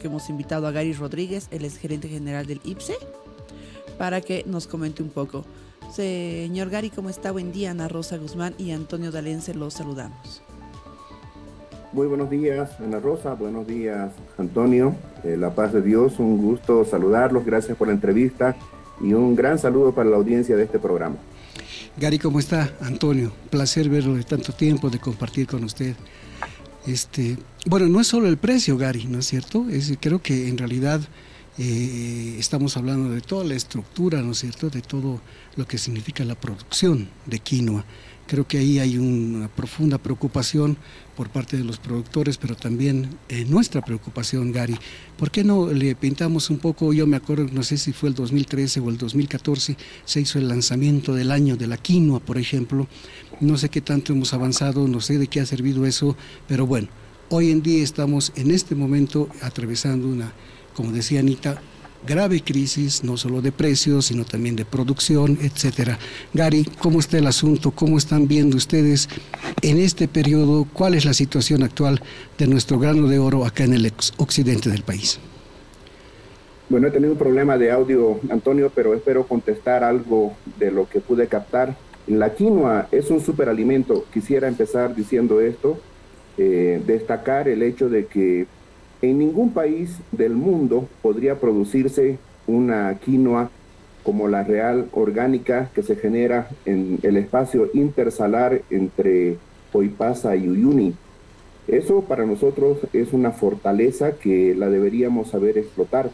que hemos invitado a Gary Rodríguez, él es gerente general del IPSE, para que nos comente un poco. Señor Gary, ¿cómo está? Buen día. Ana Rosa Guzmán y Antonio Dalense los saludamos. Muy buenos días, Ana Rosa. Buenos días, Antonio. La paz de Dios, un gusto saludarlos. Gracias por la entrevista y un gran saludo para la audiencia de este programa. Gary, ¿cómo está? Antonio, placer verlo de tanto tiempo, de compartir con usted. Bueno, no es solo el precio, Gary, ¿no es cierto? Creo que en realidad estamos hablando de toda la estructura, ¿no es cierto?, de todo lo que significa la producción de quinoa. Creo que ahí hay una profunda preocupación por parte de los productores, pero también nuestra preocupación, Gary. ¿Por qué no le pintamos un poco? Yo me acuerdo, no sé si fue el 2013 o el 2014, se hizo el lanzamiento del año de la quinoa, por ejemplo. No sé qué tanto hemos avanzado, no sé de qué ha servido eso, pero bueno, hoy en día estamos en este momento atravesando una, como decía Anita, grave crisis, no solo de precios, sino también de producción, etcétera. Gary, ¿cómo está el asunto? ¿Cómo están viendo ustedes en este periodo? ¿Cuál es la situación actual de nuestro grano de oro acá en el occidente del país? Bueno, he tenido un problema de audio, Antonio, pero espero contestar algo de lo que pude captar. La quinoa es un superalimento. Quisiera empezar diciendo esto, destacar el hecho de que en ningún país del mundo podría producirse una quinoa como la real orgánica que se genera en el espacio intersalar entre Coipasa y Uyuni. Eso para nosotros es una fortaleza que la deberíamos saber explotar.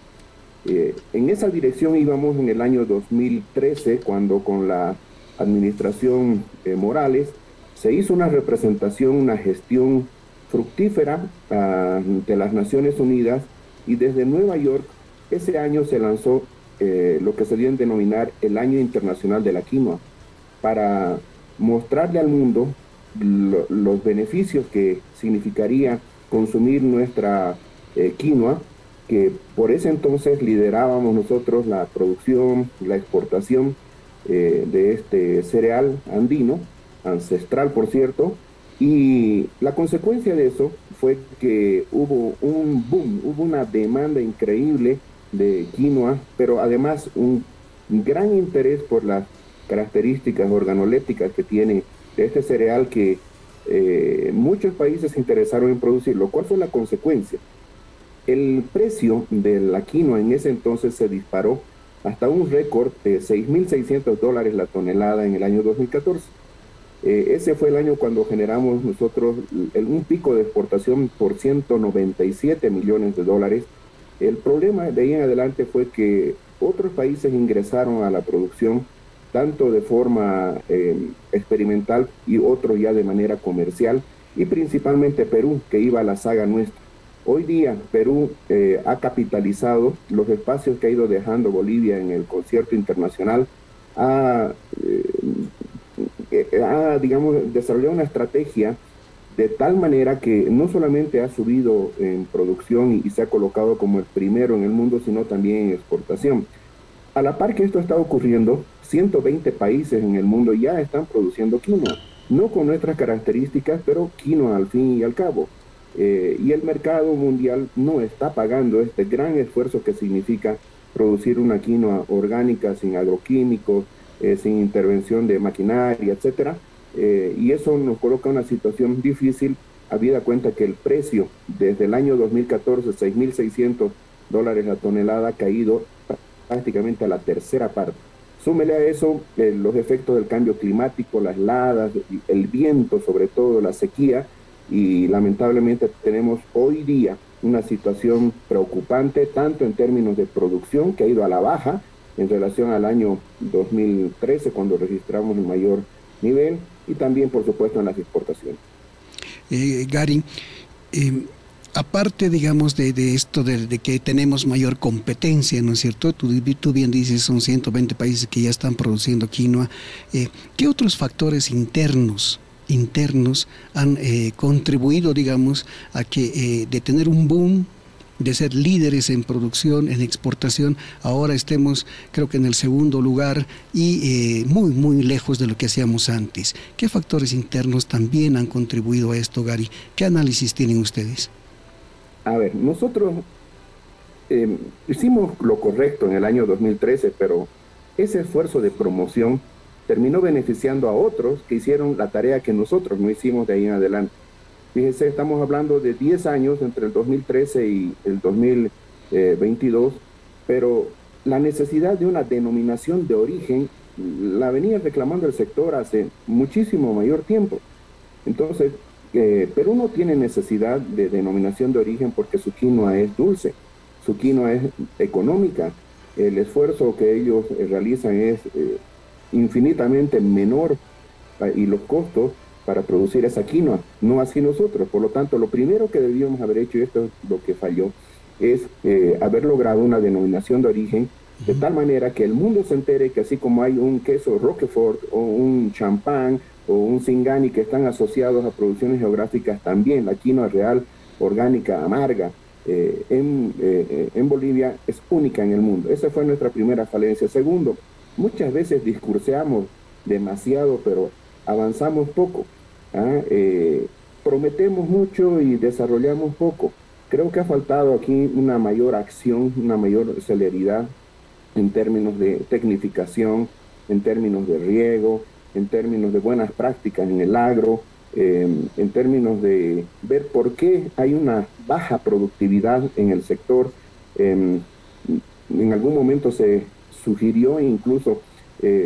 En esa dirección íbamos en el año 2013, cuando con la administración Morales se hizo una representación, una gestión fructífera de las Naciones Unidas, y desde Nueva York ese año se lanzó lo que se dio en denominar el Año Internacional de la Quinoa, para mostrarle al mundo los beneficios que significaría consumir nuestra quinoa, que por ese entonces liderábamos nosotros la producción, la exportación de este cereal andino, ancestral por cierto. Y la consecuencia de eso fue que hubo un boom, hubo una demanda increíble de quinoa, pero además un gran interés por las características organolépticas que tiene este cereal, que muchos países se interesaron en producirlo. ¿Cuál fue la consecuencia? El precio de la quinoa en ese entonces se disparó hasta un récord de $6,600 la tonelada en el año 2014. Ese fue el año cuando generamos nosotros un pico de exportación por $197 millones. El problema de ahí en adelante fue que otros países ingresaron a la producción, tanto de forma experimental y otros ya de manera comercial, y principalmente Perú, que iba a la saga nuestra. Hoy día Perú ha capitalizado los espacios que ha ido dejando Bolivia en el concierto internacional, digamos, desarrollado una estrategia de tal manera que no solamente ha subido en producción y se ha colocado como el primero en el mundo, sino también en exportación. A la par que esto está ocurriendo, 120 países en el mundo ya están produciendo quinoa, no con nuestras características, pero quinoa al fin y al cabo. Y el mercado mundial no está pagando este gran esfuerzo que significa producir una quinoa orgánica, sin agroquímicos, sin intervención de maquinaria, etcétera, y eso nos coloca en una situación difícil, habida cuenta que el precio desde el año 2014, $6,600 la tonelada, ha caído prácticamente a la tercera parte. Súmele a eso los efectos del cambio climático, las heladas, el viento, sobre todo la sequía, y lamentablemente tenemos hoy día una situación preocupante, tanto en términos de producción, que ha ido a la baja en relación al año 2013, cuando registramos el mayor nivel, y también, por supuesto, en las exportaciones. Gary, aparte, digamos, de esto de que tenemos mayor competencia, ¿no es cierto? Tú bien dices, son 120 países que ya están produciendo quinoa. ¿Qué otros factores internos han contribuido, digamos, a que de tener un boom, de ser líderes en producción, en exportación, ahora estemos, creo que en el segundo lugar y muy, muy lejos de lo que hacíamos antes? ¿Qué factores internos también han contribuido a esto, Gary? ¿Qué análisis tienen ustedes? A ver, nosotros hicimos lo correcto en el año 2013, pero ese esfuerzo de promoción terminó beneficiando a otros que hicieron la tarea que nosotros no hicimos de ahí en adelante. Fíjese, estamos hablando de 10 años entre el 2013 y el 2022, pero la necesidad de una denominación de origen la venía reclamando el sector hace muchísimo mayor tiempo. Entonces, Perú no tiene necesidad de denominación de origen porque su quinoa es dulce, su quinoa es económica, el esfuerzo que ellos realizan es infinitamente menor y los costos para producir esa quinoa, no así nosotros. Por lo tanto, lo primero que debíamos haber hecho, y esto es lo que falló, es haber logrado una denominación de origen de tal manera que el mundo se entere que así como hay un queso Roquefort o un champán o un Singani que están asociados a producciones geográficas, también la quinoa real, orgánica, amarga, en Bolivia es única en el mundo. Esa fue nuestra primera falencia. Segundo, muchas veces discurseamos demasiado, pero avanzamos poco. Prometemos mucho y desarrollamos poco. Creo que ha faltado aquí una mayor acción, una mayor celeridad en términos de tecnificación, en términos de riego, en términos de buenas prácticas en el agro, en términos de ver por qué hay una baja productividad en el sector. En algún momento se sugirió incluso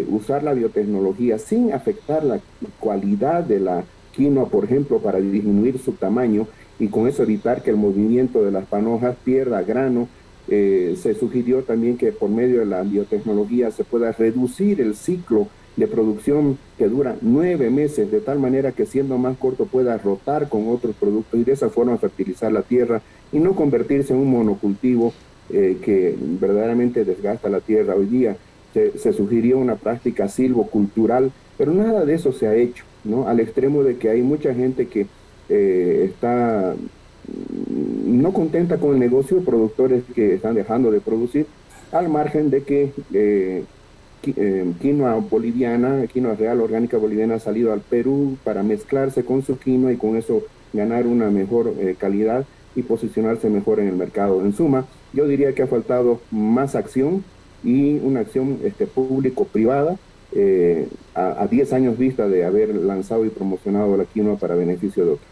usar la biotecnología sin afectar la calidad de la quinoa, por ejemplo, para disminuir su tamaño y con eso evitar que el movimiento de las panojas pierda grano. Se sugirió también que por medio de la biotecnología se pueda reducir el ciclo de producción que dura 9 meses, de tal manera que siendo más corto pueda rotar con otros productos y de esa forma fertilizar la tierra y no convertirse en un monocultivo que verdaderamente desgasta la tierra. Hoy día se sugirió una práctica silvocultural, pero nada de eso se ha hecho, ¿no? Al extremo de que hay mucha gente que está no contenta con el negocio, productores que están dejando de producir, al margen de que quinoa boliviana, quinoa real orgánica boliviana ha salido al Perú para mezclarse con su quinoa y con eso ganar una mejor calidad y posicionarse mejor en el mercado. En suma, yo diría que ha faltado más acción y una acción público-privada a 10 años vista de haber lanzado y promocionado la quinoa para beneficio de otros.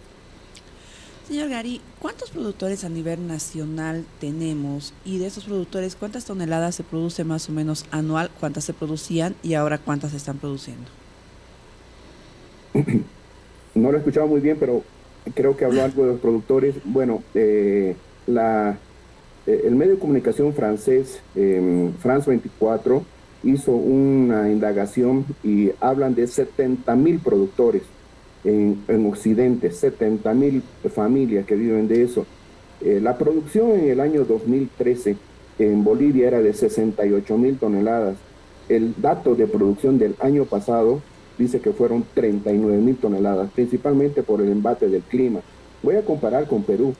Señor Gary, ¿cuántos productores a nivel nacional tenemos? Y de esos productores, ¿cuántas toneladas se produce más o menos anual? ¿Cuántas se producían y ahora cuántas se están produciendo? No lo he escuchado muy bien, pero creo que habló algo de los productores. Bueno, el medio de comunicación francés, France 24, hizo una indagación y hablan de 70.000 productores en Occidente, 70.000 familias que viven de eso. La producción en el año 2013 en Bolivia era de 68.000 toneladas. El dato de producción del año pasado dice que fueron 39.000 toneladas, principalmente por el embate del clima. Voy a comparar con Perú.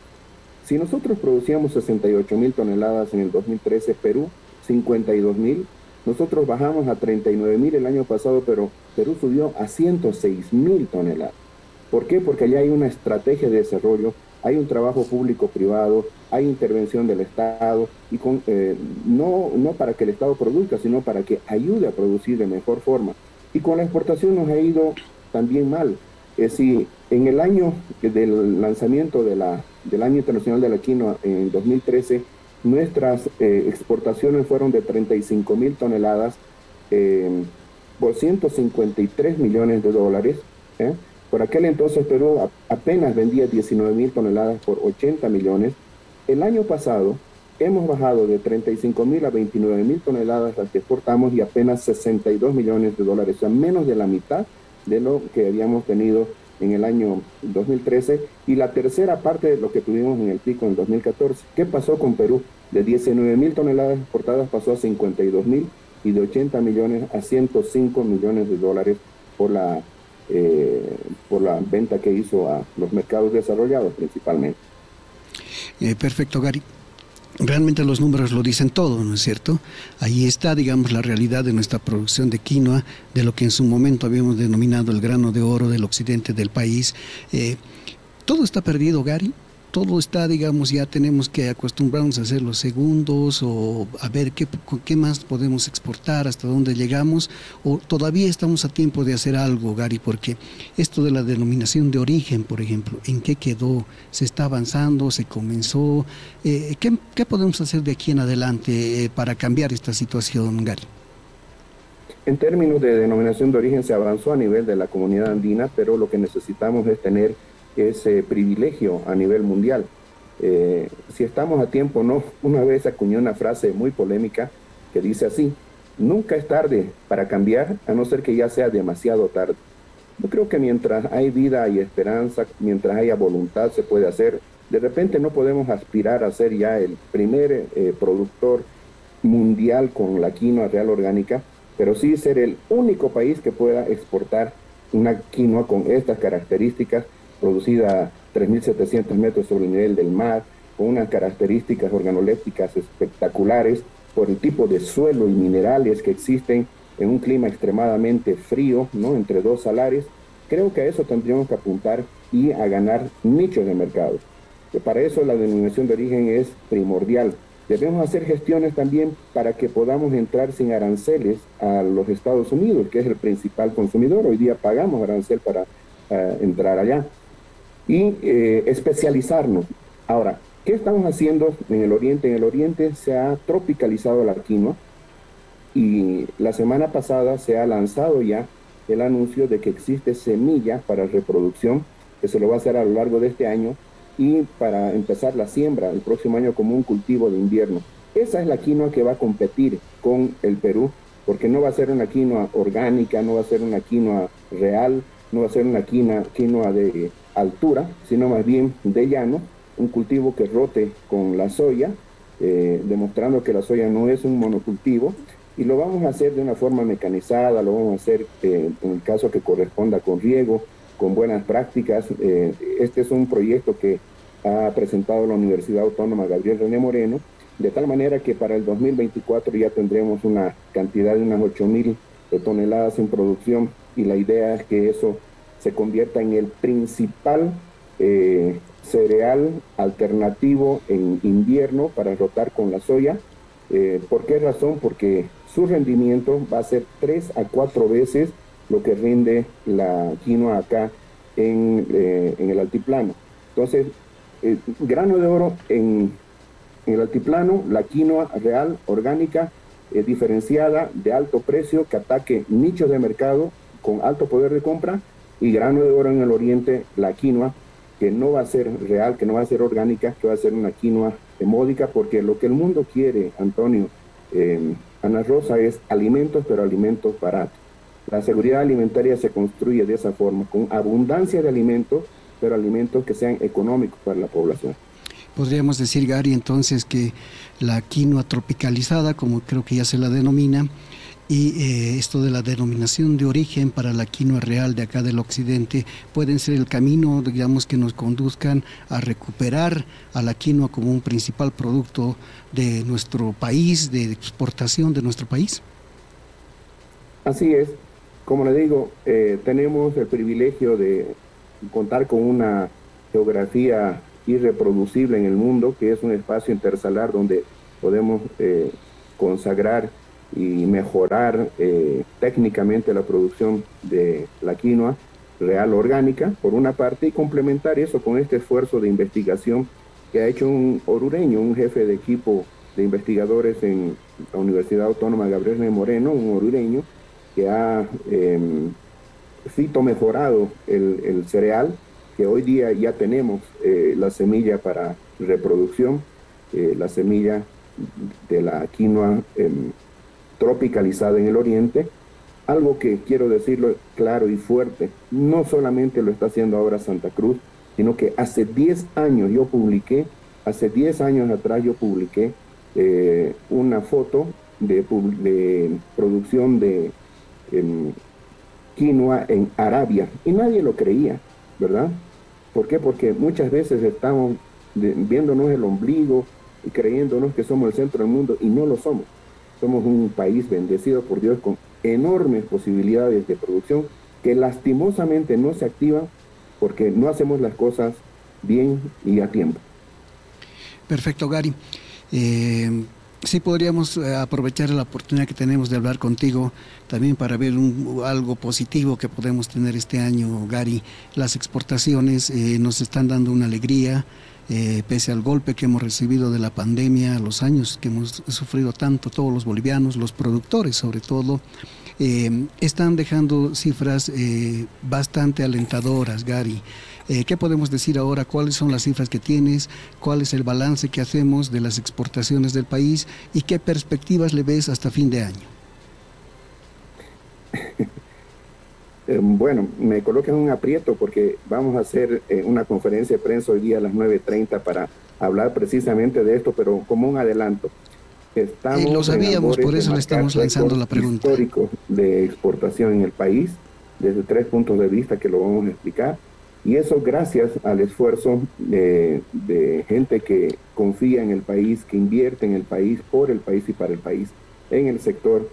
Si nosotros producíamos 68.000 toneladas en el 2013, Perú 52.000, nosotros bajamos a 39.000 el año pasado, pero Perú subió a 106.000 toneladas. ¿Por qué? Porque allá hay una estrategia de desarrollo, hay un trabajo público-privado, hay intervención del Estado, y no para que el Estado produzca, sino para que ayude a producir de mejor forma. Y con la exportación nos ha ido también mal. Es decir, en el año del lanzamiento del Año Internacional de la Quinoa en 2013, nuestras exportaciones fueron de 35.000 toneladas por 153 millones de dólares. Por aquel entonces Perú apenas vendía 19.000 toneladas por 80 millones. El año pasado hemos bajado de 35.000 a 29.000 toneladas las que exportamos y apenas 62 millones de dólares, o sea, menos de la mitad de lo que habíamos tenido en el año 2013 y la tercera parte de lo que tuvimos en el pico en 2014. ¿Qué pasó con Perú? De 19.000 toneladas exportadas pasó a 52.000 y de 80 millones a 105 millones de dólares por la venta que hizo a los mercados desarrollados principalmente. Perfecto, Gary. Realmente los números lo dicen todo, ¿no es cierto? Ahí está, digamos, la realidad de nuestra producción de quinoa, de lo que en su momento habíamos denominado el grano de oro del occidente del país. ¿Todo está perdido, Gary? todo está, digamos, ya tenemos que acostumbrarnos a hacer los segundos o a ver qué más podemos exportar, hasta dónde llegamos, o todavía estamos a tiempo de hacer algo, Gary, porque esto de la denominación de origen, por ejemplo, ¿en qué quedó? ¿Se está avanzando? ¿Se comenzó? ¿Qué podemos hacer de aquí en adelante para cambiar esta situación, Gary? En términos de denominación de origen se avanzó a nivel de la comunidad andina, pero lo que necesitamos es tener ese privilegio a nivel mundial. Si estamos a tiempo, no. Una vez acuñé una frase muy polémica que dice así: nunca es tarde para cambiar, a no ser que ya sea demasiado tarde. Yo creo que mientras hay vida y esperanza, mientras haya voluntad, se puede hacer. De repente no podemos aspirar a ser ya el primer productor mundial con la quinoa real orgánica, pero sí ser el único país que pueda exportar una quinoa con estas características, producida a 3.700 metros sobre el nivel del mar, con unas características organolépticas espectaculares por el tipo de suelo y minerales que existen en un clima extremadamente frío, ¿no? Entre 2 salares. Creo que a eso tendríamos que apuntar y a ganar nichos de mercado. Que para eso la denominación de origen es primordial. Debemos hacer gestiones también para que podamos entrar sin aranceles a los Estados Unidos, que es el principal consumidor. Hoy día pagamos arancel para entrar allá. Y especializarnos. Ahora, ¿qué estamos haciendo en el Oriente? En el Oriente se ha tropicalizado la quinoa y la semana pasada se ha lanzado ya el anuncio de que existe semilla para reproducción, que se lo va a hacer a lo largo de este año, y para empezar la siembra el próximo año como un cultivo de invierno. Esa es la quinoa que va a competir con el Perú, porque no va a ser una quinoa orgánica, no va a ser una quinoa real, no va a ser una quinoa de altura, sino más bien de llano, un cultivo que rote con la soya, demostrando que la soya no es un monocultivo, y lo vamos a hacer de una forma mecanizada, lo vamos a hacer en el caso que corresponda con riego, con buenas prácticas. Este es un proyecto que ha presentado la Universidad Autónoma Gabriel René Moreno, de tal manera que para el 2024 ya tendremos una cantidad de unas 8.000 toneladas en producción, y la idea es que eso se convierta en el principal cereal alternativo en invierno para rotar con la soya. ¿Por qué razón? Porque su rendimiento va a ser 3 a 4 veces lo que rinde la quinoa acá en el altiplano. Entonces, grano de oro en el altiplano, la quinoa real, orgánica, diferenciada, de alto precio, que ataque nichos de mercado con alto poder de compra, y grano de oro en el oriente, la quinoa, que no va a ser real, que no va a ser orgánica, que va a ser una quinoa módica, porque lo que el mundo quiere, Antonio, Ana Rosa, es alimentos, pero alimentos baratos. La seguridad alimentaria se construye de esa forma, con abundancia de alimentos, pero alimentos que sean económicos para la población. Podríamos decir, Gary, entonces que la quinoa tropicalizada, como creo que ya se la denomina, y esto de la denominación de origen para la quinoa real de acá del occidente, pueden ser el camino, digamos, que nos conduzcan a recuperar a la quinoa como un principal producto de nuestro país, de exportación de nuestro país. Así es. Como le digo, tenemos el privilegio de contar con una geografía irreproducible en el mundo, que es un espacio intersalar donde podemos consagrar y mejorar técnicamente la producción de la quinoa real orgánica, por una parte, y complementar eso con este esfuerzo de investigación que ha hecho un orureño, un jefe de equipo de investigadores en la Universidad Autónoma Gabriel René Moreno, un orureño, que ha mejorado el cereal, que hoy día ya tenemos la semilla para reproducción, la semilla de la quinoa tropicalizada en el oriente. Algo que quiero decirlo claro y fuerte, no solamente lo está haciendo ahora Santa Cruz, sino que hace 10 años atrás yo publiqué una foto de producción de quinoa en Arabia, y nadie lo creía, ¿verdad? ¿Por qué? Porque muchas veces estamos viéndonos el ombligo y creyéndonos que somos el centro del mundo, y no lo somos. Somos un país bendecido por Dios con enormes posibilidades de producción que lastimosamente no se activan porque no hacemos las cosas bien y a tiempo. Perfecto, Gary. Sí podríamos aprovechar la oportunidad que tenemos de hablar contigo también para ver algo positivo que podemos tener este año, Gary. Las exportaciones nos están dando una alegría, pese al golpe que hemos recibido de la pandemia, los años que hemos sufrido tanto, todos los bolivianos, los productores sobre todo, están dejando cifras bastante alentadoras, Gary. ¿Qué podemos decir ahora? ¿Cuáles son las cifras que tienes? ¿Cuál es el balance que hacemos de las exportaciones del país? ¿Y qué perspectivas le ves hasta fin de año? Bueno, me coloca en un aprieto porque vamos a hacer una conferencia de prensa hoy día a las 9:30 para hablar precisamente de esto, pero como un adelanto. Estamos lo sabíamos, por eso le estamos lanzando la pregunta. Histórico de exportación en el país, desde 3 puntos de vista que lo vamos a explicar. Y eso gracias al esfuerzo de gente que confía en el país, que invierte en el país, por el país y para el país, en el sector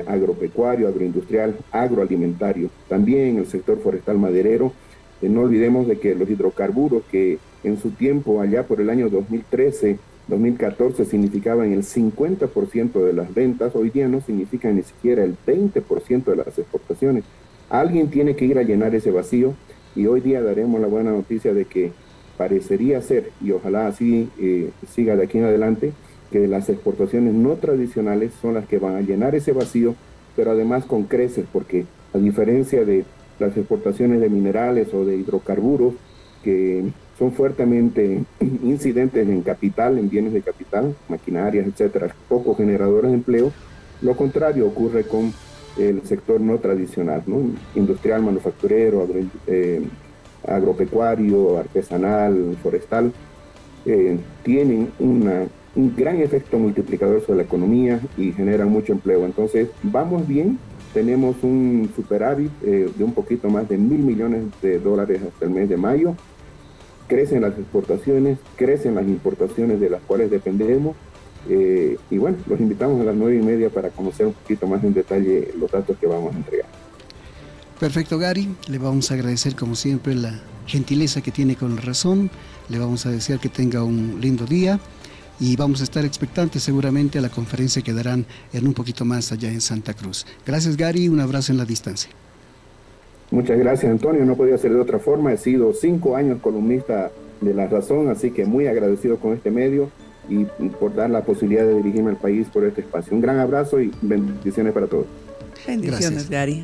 agropecuario, agroindustrial, agroalimentario, también en el sector forestal maderero. No olvidemos de que los hidrocarburos que en su tiempo, allá por el año 2013, 2014, significaban el 50% de las ventas, hoy día no significan ni siquiera el 20% de las exportaciones. Alguien tiene que ir a llenar ese vacío. Y hoy día daremos la buena noticia de que parecería ser, y ojalá así siga de aquí en adelante, que las exportaciones no tradicionales son las que van a llenar ese vacío, pero además con creces, porque a diferencia de las exportaciones de minerales o de hidrocarburos, que son fuertemente incidentes en capital, en bienes de capital, maquinarias, etcétera, poco generadores de empleo, lo contrario ocurre con el sector no tradicional, ¿no? Industrial, manufacturero, agropecuario, artesanal, forestal, tienen un gran efecto multiplicador sobre la economía y generan mucho empleo. Entonces, vamos bien, tenemos un superávit de un poquito más de $1.000 millones hasta el mes de mayo. Crecen las exportaciones, crecen las importaciones de las cuales dependemos. Y bueno, los invitamos a las 9:30 para conocer un poquito más en detalle los datos que vamos a entregar. Perfecto, Gary. Le vamos a agradecer como siempre la gentileza que tiene con razón. Le vamos a desear que tenga un lindo día y vamos a estar expectantes seguramente a la conferencia que darán en un poquito más allá en Santa Cruz. Gracias, Gary. Un abrazo en la distancia. Muchas gracias, Antonio. No podía ser de otra forma. He sido 5 años columnista de La Razón, así que muy agradecido con este medio y por dar la posibilidad de dirigirme al país por este espacio. Un gran abrazo y bendiciones para todos. Bendiciones, Gary.